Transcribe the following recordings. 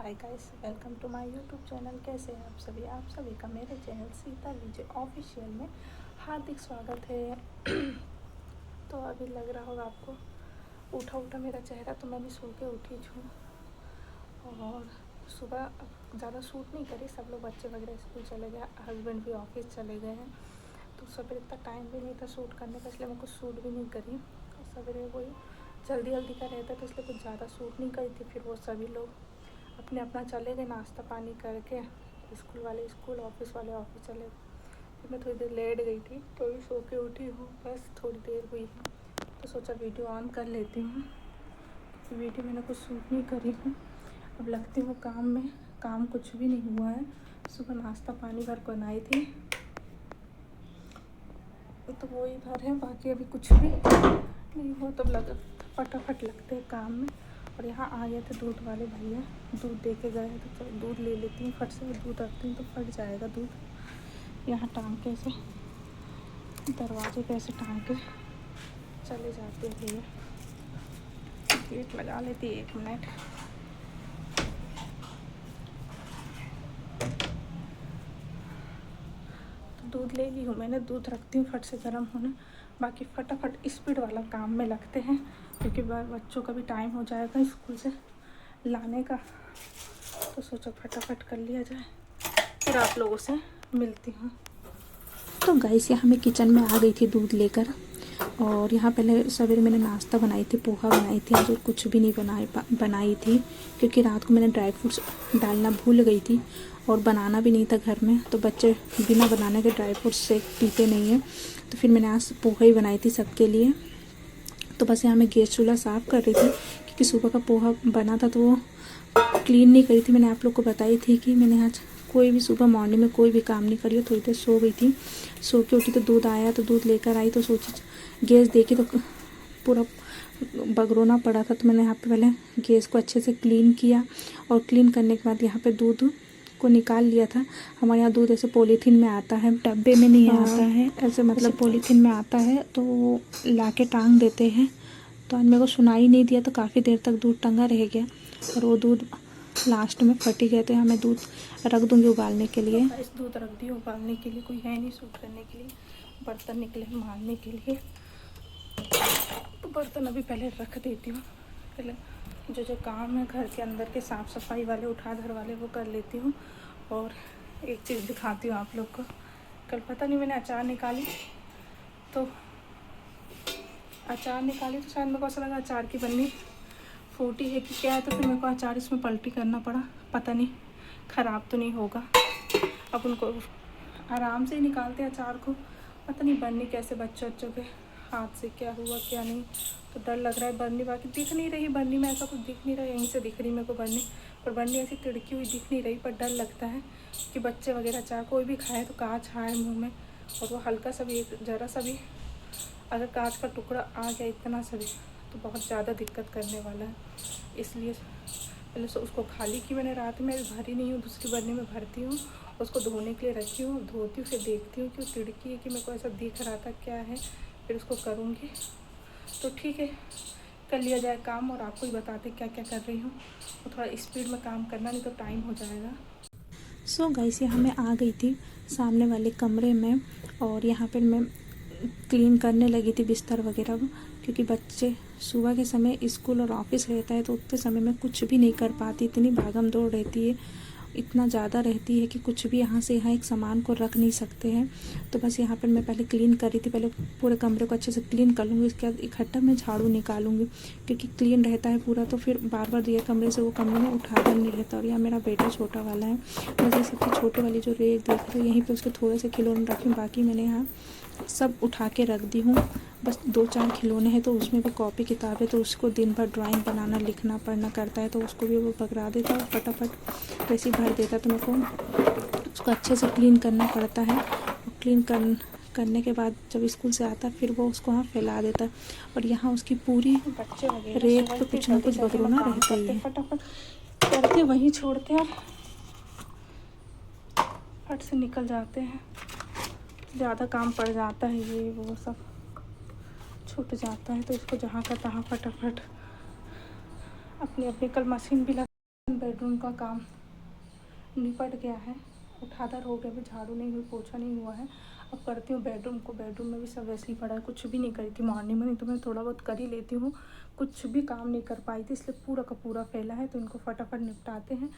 Hi guys, welcome to my YouTube channel. कैसे हैं आप सभी का मेरे चैनल सीता विजय ऑफिशियल में हार्दिक स्वागत है। तो अभी लग रहा होगा आपको उठा मेरा चेहरा, तो मैं भी सो के उठी हूँ और सुबह ज़्यादा शूट नहीं करी। सब लोग बच्चे वगैरह स्कूल चले गए, हस्बैंड भी ऑफिस चले गए हैं, तो सवेरे इतना टाइम भी नहीं था शूट करने का, इसलिए मैं कुछ शूट भी नहीं करी। और सवेरे वही जल्दी का रहता, तो इसलिए कुछ ज़्यादा शूट नहीं करी थी। फिर वो सभी लोग अपने अपना चले गए नाश्ता पानी करके, स्कूल वाले स्कूल, ऑफिस वाले ऑफिस चले गए। फिर मैं थोड़ी देर लेट गई थी, तो भी सो के उठी हूँ, बस थोड़ी देर हुई है, तो सोचा वीडियो ऑन कर लेती हूँ। वीडियो मैंने कुछ शूट नहीं करी हूँ। अब लगती हूँ काम में, काम कुछ भी नहीं हुआ है। सुबह नाश्ता पानी भर बनाई थी, तो वो इधर है, बाकी अभी कुछ भी नहीं हुआ। तब फटाफट लगते हैं काम में। और यहाँ आ गए थे दूध वाले भैया, दूध दे के गए, तो चलो दूध ले लेती हूँ। फट से दूध रखती हूँ तो फट जाएगा दूध। यहाँ टांग के ऐसे दरवाजे पे ऐसे टांग के चले जाते हैं भैया। गेट लगा लेती 1 मिनट। तो दूध ले ली हूँ मैंने, दूध रखती हूँ फट से गर्म होने। बाकी फटाफट स्पीड वाला काम में लगते हैं, क्योंकि बच्चों का भी टाइम हो जाएगा स्कूल से लाने का, तो सोचो फटाफट कर लिया जाए। फिर आप लोगों से मिलती हूँ। तो गाइस, यहाँ मैं किचन में आ गई थी दूध लेकर। और यहाँ पहले सवेरे मैंने नाश्ता बनाई थी, पोहा बनाई थी, जो कुछ भी नहीं बनाई थी, क्योंकि रात को मैंने ड्राई फ्रूट्स डालना भूल गई थी और बनाना भी नहीं था घर में, तो बच्चे बिना बनाने के ड्राई फ्रूट्स शेक पीते नहीं हैं। तो फिर मैंने आज पोहा ही बनाई थी सबके लिए। तो बस यहाँ मैं गैस चूल्हा साफ़ कर रही थी, क्योंकि सुबह का पोहा बना था तो वो क्लीन नहीं करी थी। मैंने आप लोग को बताई थी कि मैंने आज कोई भी सुबह मॉर्निंग में कोई भी काम नहीं करी, थोड़ी देर सो गई थी। सो के उठी तो दूध आया, तो दूध लेकर आई, तो सोची गैस देखी तो पूरा बगरोना पड़ा था। तो मैंने यहाँ पे पहले गैस को अच्छे से क्लीन किया, और क्लीन करने के बाद यहाँ पे दूध को निकाल लिया था। हमारे यहाँ दूध ऐसे पॉलीथीन में आता है, डब्बे में नहीं आता है, ऐसे मतलब पॉलीथीन में आता है, तो ला के टांग देते हैं। तो आज मेरे को सुनाई नहीं दिया, तो काफ़ी देर तक दूध टंगा रह गया, और वो दूध लास्ट में फट ही गए। तो यहाँ मैं दूध रख दूँगी उबालने के लिए। इस दूध रख दी उबालने के लिए, कोई है नहीं सूट करने के लिए, बर्तन निकले मारने के लिए, तो बर्तन अभी पहले रख देती हूँ। पहले जो काम है घर के अंदर के साफ़ सफाई वाले, उठा घर वाले, वो कर लेती हूँ। और एक चीज़ दिखाती हूँ आप लोग को। कल पता नहीं मैंने अचार निकाली, तो शायद मेरे को ऐसा लगा अचार की बन्नी फूटी है कि क्या है, तो फिर मेरे को अचार इसमें पलटी करना पड़ा। पता नहीं ख़राब तो नहीं होगा। अब उनको आराम से ही निकालते हैं अचार को, पता नहीं बन्नी कैसे बच्चों के हाथ से क्या हुआ क्या नहीं, तो डर लग रहा है। बन्नी बाकी दिख नहीं रही, बन्नी में ऐसा कुछ दिख नहीं रहा, यहीं से दिख रही मेरे को बन्नी, पर बन्नी ऐसी तिड़की हुई दिख नहीं रही। पर डर लगता है कि बच्चे वगैरह अचार कोई भी खाए तो काँच आए मुँह में, और वो हल्का सा भी, ज़रा सा भी अगर कांच का टुकड़ा आ गया इतना सा भी, तो बहुत ज़्यादा दिक्कत करने वाला है। इसलिए पहले उसको खाली की मैंने, रात में भरी नहीं हूँ, दूसरी बर्नी में भरती हूँ, उसको धोने के लिए रखी हूँ, धोती हूँ, फिर देखती हूँ कि वो तिड़की है कि मेरे को ऐसा दिख रहा था क्या है, फिर उसको करूँगी। तो ठीक है, कर लिया जाए काम, और आपको ही बताते क्या क्या कर रही हूँ। और थोड़ा स्पीड में काम करना, नहीं तो टाइम हो जाएगा। सो गाइस, यहाँ मैं आ गई थी सामने वाले कमरे में, और यहाँ पर मैं क्लीन करने लगी थी बिस्तर वगैरह, क्योंकि बच्चे सुबह के समय स्कूल और ऑफिस रहता है, तो उतने समय में कुछ भी नहीं कर पाती, इतनी भागम दौड़ रहती है, इतना ज़्यादा रहती है कि कुछ भी यहाँ से यहाँ एक सामान को रख नहीं सकते हैं। तो बस यहाँ पर मैं पहले क्लीन कर रही थी, पहले पूरे कमरे को अच्छे से क्लीन कर लूँगी, इसके बाद इकट्ठा मैं झाड़ू निकालूंगी, क्योंकि क्लीन रहता है पूरा, तो फिर बार बार ये कमरे से वो कमरे में उठाकर नहीं रहता। और यहाँ मेरा बेटा छोटा वाला है, बस ये सबसे छोटे वाली जो रेक देख रही हूँ, यहीं पर उसके थोड़े से खिलौने रखे हूँ, बाकी मैंने यहाँ सब उठा के रख दी हूँ। बस 2-4 खिलौने हैं, तो उसमें भी कॉपी किताब है, तो उसको दिन भर ड्राइंग बनाना लिखना पढ़ना करता है, तो उसको भी वो पकड़ा देता है, फटाफट वैसे ही भर देता। तो मेरे को उसको अच्छे से क्लीन करना पड़ता है, और क्लीन करने के बाद जब स्कूल से आता है, फिर वो उसको वहाँ फैला देता है। और यहाँ उसकी पूरी रेत पे कुछ ना कुछ बगरोना रहता ही है, फटाफट करके वहीं छोड़ते हैं, फट से निकल जाते हैं। ज़्यादा काम पड़ जाता है, ये वो सब छूट जाता है, तो इसको जहाँ का तहाँ फटाफट अपनी कल मशीन भी लगा बेडरूम का काम निपट गया है, उठाकर हो गया, भी झाड़ू नहीं हुई, पोछा नहीं हुआ है। अब करती हूँ बेडरूम को। बेडरूम में भी सब वैसे ही पड़ा है, कुछ भी नहीं करी थी मॉर्निंग में, नहीं तो मैं थोड़ा बहुत कर ही लेती हूँ। कुछ भी काम नहीं कर पाई थी, इसलिए पूरा का पूरा फैला है, तो इनको फटाफट निपटाते हैं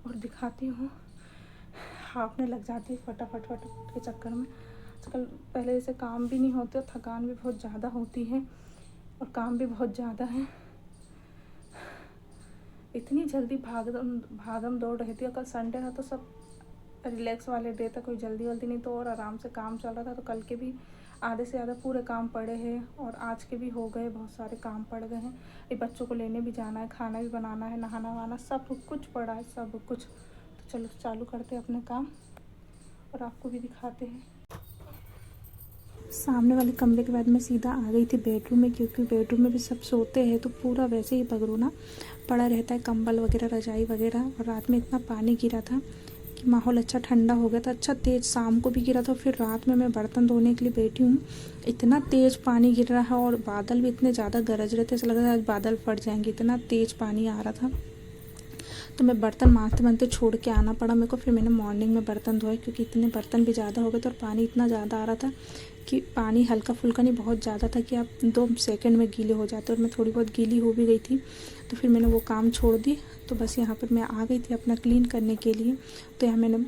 और दिखाती हूँ। हाँफने लग जाती है फटाफट के चक्कर में। आजकल पहले जैसे काम भी नहीं होते, थकान भी बहुत ज़्यादा होती है और काम भी बहुत ज़्यादा है। इतनी जल्दी भागम दौड़ रही थी। कल संडे था तो सब रिलैक्स वाले डे था, कोई जल्दी वल्दी नहीं, तो और आराम से काम चल रहा था। तो कल के भी आधे से ज़्यादा पूरे काम पड़े हैं और आज के भी हो गए, बहुत सारे काम पड़ गए हैं। ये बच्चों को लेने भी जाना है, खाना भी बनाना है, नहाना वहाना सब कुछ पड़ा है, सब कुछ। तो चलो चालू करते हैं अपने काम और आपको भी दिखाते हैं। सामने वाले कमरे के बाद मैं सीधा आ गई थी बेडरूम में, क्योंकि बेडरूम में भी सब सोते हैं तो पूरा वैसे ही बगरोना पड़ा रहता है, कंबल वगैरह, रजाई वगैरह। और रात में इतना पानी गिरा था कि माहौल अच्छा ठंडा हो गया था, अच्छा तेज़ शाम को भी गिरा था। फिर रात में मैं बर्तन धोने के लिए बैठी हूँ, इतना तेज़ पानी गिर रहा है और बादल भी इतने ज़्यादा गरज रहे थे, ऐसा लग रहा था आज बादल फट जाएंगे, इतना तेज़ पानी आ रहा था। तो मैं बर्तन मांजते मांजते छोड़ के आना पड़ा मेरे को। फिर मैंने मॉर्निंग में बर्तन धोए, क्योंकि इतने बर्तन भी ज़्यादा हो गए थे और पानी इतना ज़्यादा आ रहा था कि पानी हल्का फुल्का नहीं, बहुत ज़्यादा था कि आप 2 सेकंड में गीले हो जाते। और मैं थोड़ी बहुत गीली हो भी गई थी, तो फिर मैंने वो काम छोड़ दी। तो बस यहाँ पर मैं आ गई थी अपना क्लीन करने के लिए। तो यहाँ मैंने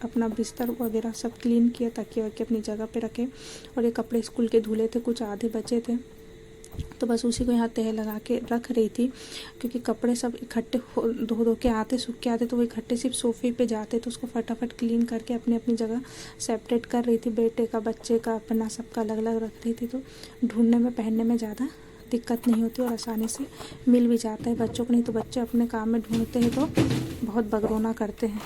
अपना बिस्तर वगैरह सब क्लीन किया, तकिया वकिया अपनी जगह पे रखे। और ये कपड़े स्कूल के धुले थे, कुछ आधे बचे थे, तो बस उसी को यहाँ तह लगा के रख रही थी। क्योंकि कपड़े सब इकट्ठे धो के आते, सूख के आते, तो वो इकट्ठे सिर्फ सोफे पे जाते, तो उसको फटाफट क्लीन करके अपनी अपनी जगह सेपरेट कर रही थी। बेटे का, बच्चे का, अपना सबका अलग अलग रख रही थी, तो ढूंढने में पहनने में ज़्यादा दिक्कत नहीं होती और आसानी से मिल भी जाता है बच्चों को। नहीं तो बच्चे अपने काम में ढूंढते हैं तो बहुत बगरोना करते हैं।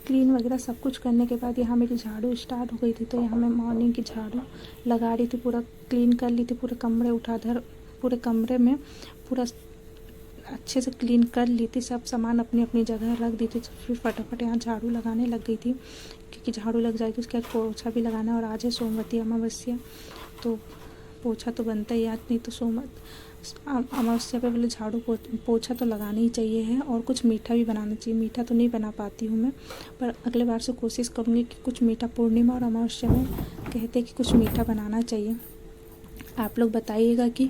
क्लीन वगैरह सब कुछ करने के बाद यहाँ मेरी झाड़ू स्टार्ट हो गई थी। तो यहाँ मैं मॉर्निंग की झाड़ू लगा रही थी, पूरा क्लीन कर ली थी, पूरे कमरे पूरे कमरे में पूरा अच्छे से क्लीन कर ली थी, सब सामान अपनी अपनी जगह रख दी थी। फिर फटाफट यहाँ झाड़ू लगाने लग गई थी, क्योंकि झाड़ू लग जाएगी उसके बाद पोछा भी लगाना। और आज है सोमवती अमावस्या, तो पोछा तो बनता ही, आज नहीं तो अमावस्या पे बोले झाड़ू पोछा तो लगाना ही चाहिए है। और कुछ मीठा भी बनाना चाहिए। मीठा तो नहीं बना पाती हूँ मैं, पर अगले बार से कोशिश करूँगी कि कुछ मीठा, पूर्णिमा और अमावस्या में कहते हैं कि कुछ मीठा बनाना चाहिए। आप लोग बताइएगा कि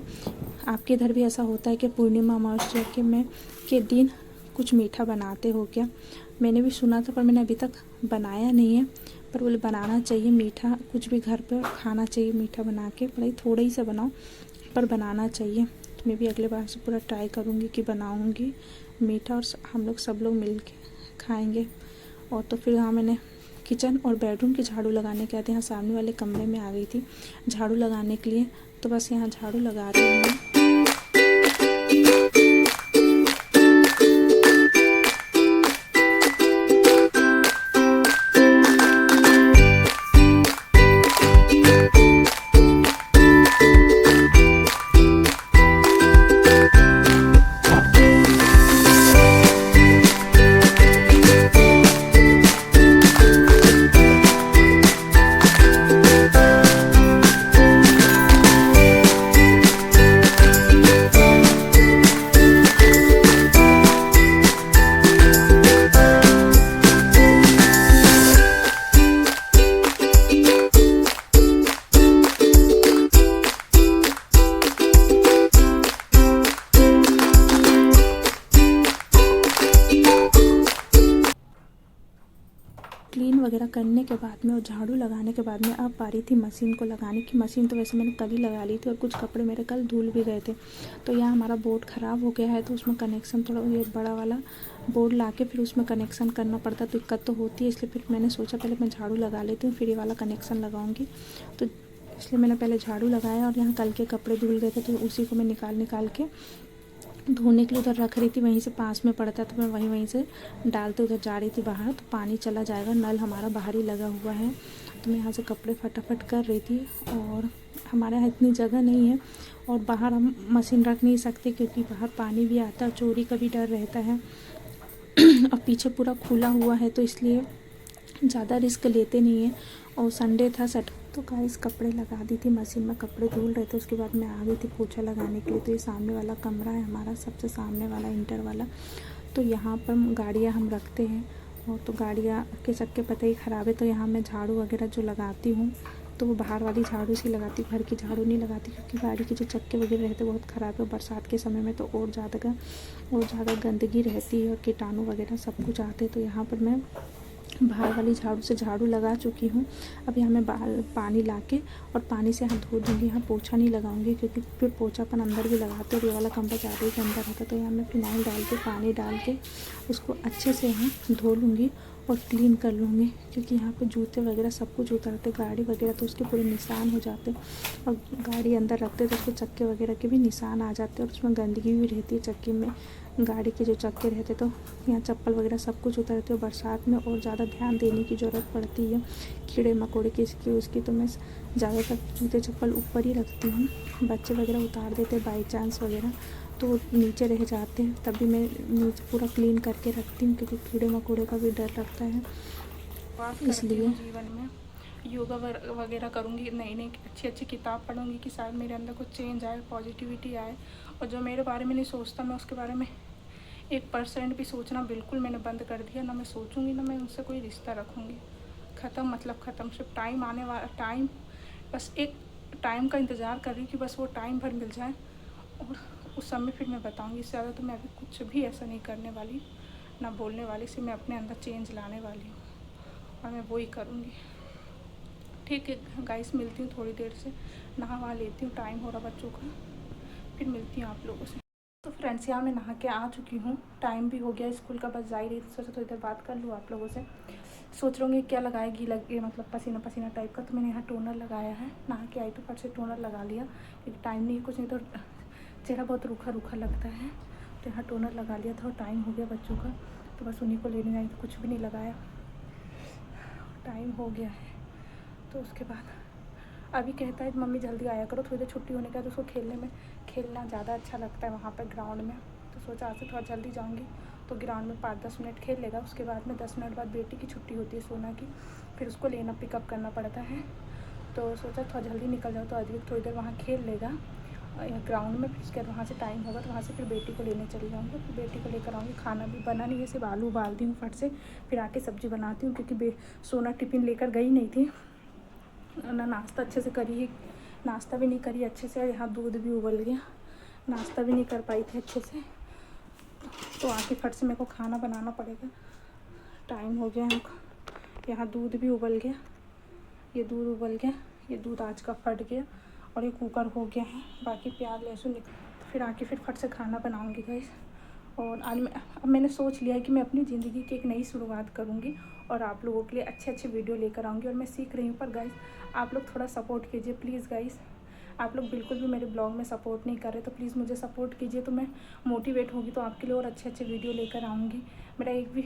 आपके इधर भी ऐसा होता है कि पूर्णिमा अमावस्या के दिन कुछ मीठा बनाते हो क्या? मैंने भी सुना था, पर मैंने अभी तक बनाया नहीं है। पर बोले बनाना चाहिए मीठा, कुछ भी घर पे खाना चाहिए मीठा बना के, भले थोड़ा ही सा बनाओ पर बनाना चाहिए। तो मैं भी अगले बार से पूरा ट्राई करूँगी कि बनाऊँगी मीठा और हम लोग सब लोग मिल के खाएँगे। और तो फिर हाँ, मैंने किचन और बेडरूम की झाड़ू लगाने के बाद यहाँ सामने वाले कमरे में आ गई थी झाड़ू लगाने के लिए। तो बस यहाँ झाड़ू लगा रही हूँ मैं। क्लीन वगैरह करने के बाद में और झाड़ू लगाने के बाद में अब आ रही थी मशीन को लगाने की। मशीन तो वैसे मैंने कल ही लगा ली थी और कुछ कपड़े मेरे कल धुल भी गए थे। तो यहाँ हमारा बोर्ड ख़राब हो गया है, तो उसमें कनेक्शन थोड़ा, ये बड़ा वाला बोर्ड ला के फिर उसमें कनेक्शन करना पड़ता, तो दिक्कत तो होती है। इसलिए फिर मैंने सोचा पहले मैं झाड़ू लगा लेती हूँ, फिर ये वाला कनेक्शन लगाऊँगी। तो इसलिए मैंने पहले झाड़ू लगाया। और यहाँ कल के कपड़े धुल गए थे, तो उसी को मैं निकाल के धोने के लिए उधर रख रही थी। वहीं से पास में पड़ता, तो मैं वहीं से डालते उधर जा रही थी बाहर, तो पानी चला जाएगा। नल हमारा बाहर ही लगा हुआ है, तो मैं यहाँ से कपड़े फटाफट कर रही थी। और हमारे यहाँ इतनी जगह नहीं है और बाहर हम मशीन रख नहीं सकते, क्योंकि बाहर पानी भी आता है, चोरी का भी डर रहता है। और पीछे पूरा खुला हुआ है, तो इसलिए ज़्यादा रिस्क लेते नहीं है। और संडे था तो गाइस कपड़े लगा दी थी मशीन में, कपड़े धुल रहे थे। उसके बाद मैं आ गई थी पोछा लगाने के लिए। तो ये सामने वाला कमरा है हमारा, सबसे सामने वाला इंटर वाला, तो यहाँ पर गाड़ियाँ हम रखते हैं और तो गाड़ियाँ के चक्के पता ही ख़राब है, तो यहाँ मैं झाड़ू वगैरह जो लगाती हूँ तो वो बाहर वाली झाड़ू से लगाती हूँ, घर की झाड़ू नहीं लगाती, क्योंकि गाड़ी के जो चक्के वगैरह रहते हैं बहुत ख़राब है। बरसात के समय में तो और ज़्यादा गंदगी रहती है और कीटाणु वगैरह सब कुछ आते हैं। तो यहाँ पर मैं बाहर वाली झाड़ू से झाड़ू लगा चुकी हूँ। अब यहाँ मैं बाहर पानी लाके और पानी से हाथ धो दूँगी। यहाँ पोछा नहीं लगाऊंगी, क्योंकि फिर पोछापन अंदर भी लगाते और ये वाला कमरा ज़्यादा ही गंदा रहता। तो यहाँ मैं फिनाइल डाल के पानी डाल के उसको अच्छे से यहाँ धो लूँगी और क्लीन कर लूँगी, क्योंकि यहाँ पे जूते वगैरह सब कुछ उतरते, गाड़ी वगैरह तो उसके पूरे निशान हो जाते और गाड़ी अंदर रखते तो उसके चक्के वगैरह के भी निशान आ जाते और उसमें गंदगी भी रहती है चक्के में। गाड़ी के जो चक्के रहते तो यहाँ चप्पल वगैरह सब कुछ उतरते और बरसात में और ज़्यादा ध्यान देने की ज़रूरत पड़ती है, कीड़े मकोड़े की इसकी उसकी। तो मैं ज़्यादातर जूते चप्पल ऊपर ही रखती हूँ। बच्चे वगैरह उतार देते बाई चांस वगैरह तो नीचे रह जाते हैं, तभी मैं नीचे पूरा क्लीन करके रखती हूँ, क्योंकि कीड़े मकोड़े का भी डर लगता है। इसलिए जीवन में योगा वगैरह करूँगी, नई अच्छी किताब पढ़ूँगी कि शायद मेरे अंदर कुछ चेंज आए, पॉजिटिविटी आए। और जो मेरे बारे में नहीं सोचता, मैं उसके बारे में 1% भी सोचना बिल्कुल मैंने बंद कर दिया। ना मैं सोचूंगी, ना मैं उनसे कोई रिश्ता रखूँगी। ख़त्म, मतलब ख़त्म। सिर्फ टाइम आने वाला, टाइम बस एक टाइम का इंतज़ार कर रही हूँ कि बस वो टाइम भर मिल जाए और उस समय फिर मैं बताऊँगी। इससे ज़्यादा तो मैं अभी कुछ भी ऐसा नहीं करने वाली, ना बोलने वाली। से मैं अपने अंदर चेंज लाने वाली हूँ और मैं वो ही करूँगी। ठीक है गाइस, मिलती हूँ थोड़ी देर से, नहा वहा लेती हूँ, टाइम हो रहा बच्चों का, फिर मिलती हूँ आप लोगों से। तो फ्रेंड्स यहाँ मैं नहा के आ चुकी हूँ, टाइम भी हो गया स्कूल का, बस जा ही रही थी। सोचा थोड़ी देर बात कर लूँ आप लोगों से। सोच रही हूँ क्या लगाएगी, लगे मतलब पसीना पसीना टाइप का। तो मैंने यहाँ टोनर लगाया है, नहा के आई तो फट से टोनर लगा लिया, क्योंकि टाइम नहीं, कुछ नहीं तो चेहरा बहुत रूखा रूखा लगता है। तो यहाँ टोनर लगा लिया था और टाइम हो गया बच्चों का, तो बस उन्हीं को लेने आई, तो कुछ भी नहीं लगाया, टाइम हो गया है। तो उसके बाद अभी कहता है मम्मी जल्दी आया करो, थोड़ी देर छुट्टी होने का, तो उसको खेलना ज़्यादा अच्छा लगता है वहाँ पर ग्राउंड में। तो सोचा आज से थोड़ा जल्दी जाऊँगी तो ग्राउंड में 5-10 मिनट खेल लेगा। उसके बाद में 10 मिनट बाद बेटी की छुट्टी होती है सोना की, फिर उसको लेना पिकअप करना पड़ता है। तो सोचा थोड़ा जल्दी निकल जाओ, तो अधिक थोड़ी देर वहाँ खेल लेगा ग्राउंड में। फिर उसके बाद वहाँ से टाइम होगा तो वहाँ से फिर बेटी को लेने चली जाऊँगी। फिर बेटी को लेकर आऊँगी। खाना भी बना नहीं है, सिर्फ आलू उबाल दी हूँ फट से, फिर आके सब्ज़ी बनाती हूँ, क्योंकि सोना टिफ़िन लेकर गई नहीं थी ना, नाश्ता अच्छे से करी ही, नाश्ता भी नहीं करी अच्छे से। यहाँ दूध भी उबल गया, नाश्ता भी नहीं कर पाई थी अच्छे से। तो आके फट से मेरे को खाना बनाना पड़ेगा, टाइम हो गया। यहाँ दूध भी उबल गया, ये दूध उबल गया, ये दूध आज का फट गया और ये कुकर हो गया है। बाकी प्याज लहसुन फिर आके फिर फट से खाना बनाऊँगी गाइस। और आज अब मैंने सोच लिया है कि मैं अपनी ज़िंदगी की एक नई शुरुआत करूँगी और आप लोगों के लिए अच्छे वीडियो लेकर आऊँगी। और मैं सीख रही हूँ, पर गाइस आप लोग थोड़ा सपोर्ट कीजिए प्लीज़ गाइस। आप लोग बिल्कुल भी मेरे ब्लॉग में सपोर्ट नहीं कर रहे, तो प्लीज़ मुझे सपोर्ट कीजिए, तो मैं मोटिवेट होगी, तो आपके लिए और अच्छे वीडियो लेकर आऊँगी। मेरा एक भी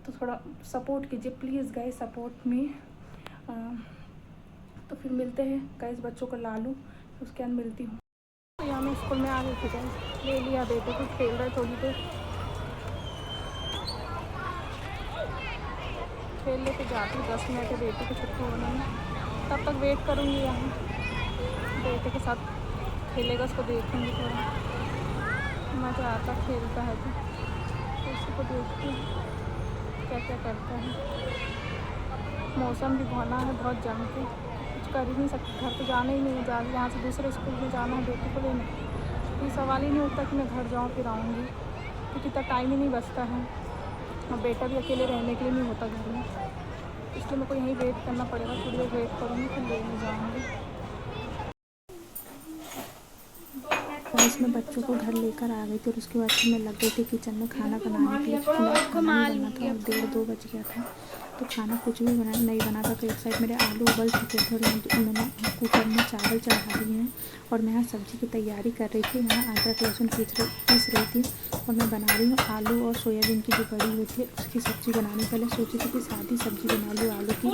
तो थोड़ा सपोर्ट कीजिए प्लीज़ गाइस, सपोर्ट मी। तो फिर मिलते हैं गाइस, बच्चों को ला लूँ, उसके बाद मिलती हूँ। तो यहाँ मैं स्कूल में आ गई थी गाइस, ले लिया बेटे को, खेल रहा है थोड़ी देर, खेल ले तो जाती हूँ। 10 मिनट है बेटी की छुट्टी होने में, तब तक वेट करूँगी। यहाँ बेटे के साथ खेलेगा, उसको देखूँगी, थोड़ा मज़ा आता खेलता है तो उसको देखती हूँ क्या क्या करता है। मौसम भी घना है बहुत जम के, कुछ कर ही नहीं सकती। घर तो जाना ही नहीं है, यहाँ से दूसरे स्कूल में जाना है बेटी को लेने, ये सवाल ही नहीं उठता कि मैं घर जाऊँ फिर आऊँगी, क्योंकि इतना टाइम ही नहीं बचता है और बेटा भी अकेले रहने के लिए नहीं होता घर में, इसलिए मेरे को यहीं वेट करना पड़ेगा। थोड़ी देर वेट करूँगी फिर लेने जाऊँगी। तो इसमें बच्चों को घर लेकर आ गई थी और उसके बाद फिर मैं लग गई थी किचन में खाना बनाने के लिए, क्योंकि मेरा खाना नहीं बना था और 1:30 बज गया था। तो खाना कुछ भी नहीं बना था। तो एक साइड मेरे आलू उबल चुके थे और मैंने कुकर में चावल चढ़ा दिए हैं और मैं यहाँ सब्ज़ी की तैयारी कर रही थी। यहाँ अदरक लहसुन पीस रही थी और मैं बना रही हूँ आलू और सोयाबीन की जो बड़ी होती है उसकी सब्ज़ी बनाने। पहले सोची थी कि सादी सब्ज़ी बना लूँ आलू की,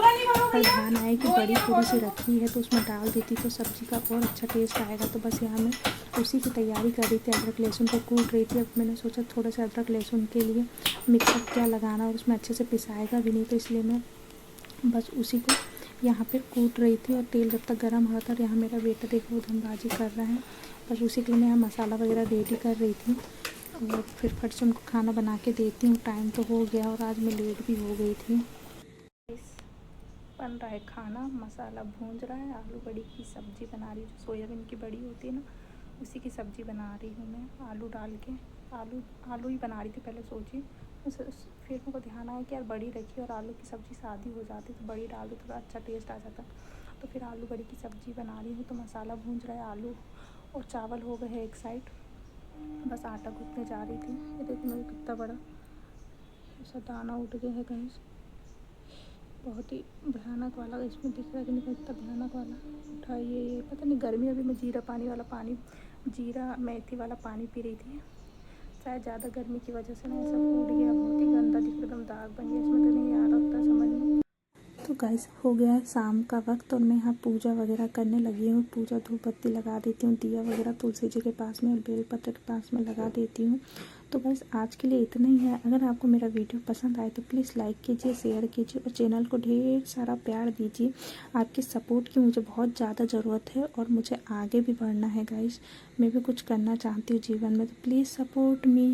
पर ध्यान आया कि बड़ी थोड़ी सी रखी है तो उसमें डाल देती तो सब्ज़ी का और अच्छा टेस्ट आएगा। तो बस यहाँ मैं उसी की तैयारी कर रही थी, अदरक लहसुन को कूट रही थी। अब मैंने सोचा थोड़ा सा अदरक लहसुन के लिए मिक्सर क्या लगाना और उसमें अच्छे से पिसाएगा भी नहीं, तो इसलिए मैं बस उसी को यहाँ पे कूट रही थी। और तेल जब तक गर्म हो रहा था और यहाँ मेरा बेटा देखो धनबाजी कर रहा है, बस उसी के लिए मैं यहाँ मसाला वगैरह रेडी कर रही थी। और फिर फट से उनको खाना बना के देती हूँ। टाइम तो हो गया और आज मैं लेट भी हो गई थी। बन रहा है खाना, मसाला भूंज रहा है, आलू बड़ी की सब्ज़ी बना रही हूँ, जो सोयाबीन की बड़ी होती है ना, उसी की सब्ज़ी बना रही हूँ मैं, आलू डाल के। आलू ही बना रही थी पहले, सोची फिर मेरे को ध्यान आया कि यार बड़ी रखी और आलू की सब्ज़ी सादी हो जाती तो बड़ी डाल दो, थोड़ा अच्छा टेस्ट आ जाता। तो फिर आलू बड़ी की सब्ज़ी बना रही हूँ। तो मसाला भूंज रहा है, आलू और चावल हो गए हैं एक साइड, बस आटा गूँथने जा रही थी। ये देखो मेरे कितना बड़ा ऐसा दाना उठ गया है कहीं से, बहुत ही भयानक वाला। इसमें दिख रहा है कि नहीं इतना भयानक वाला उठाइए। ये पता नहीं, गर्मी अभी मैं जीरा मेथी वाला पानी पी रही थी, शायद ज़्यादा गर्मी की वजह से ना ये सब उठ गया। बहुत ही गंदा दिख रहा, एकदम दाग बन गया। इसमें तो नहीं आ रहा उतना समझ में। तो गाइस हो गया है शाम का वक्त और मैं यहाँ पूजा वगैरह करने लगी हूँ। पूजा धूप बत्ती लगा देती हूँ, दिया वगैरह तुलसी जी के पास में और बेलपत्र के पास में लगा देती हूँ। तो बस आज के लिए इतना ही है। अगर आपको मेरा वीडियो पसंद आए तो प्लीज़ लाइक कीजिए, शेयर कीजिए और चैनल को ढेर सारा प्यार दीजिए। आपके सपोर्ट की मुझे बहुत ज़्यादा ज़रूरत है और मुझे आगे भी बढ़ना है गाइस। मैं भी कुछ करना चाहती हूँ जीवन में, तो प्लीज़ सपोर्ट मी।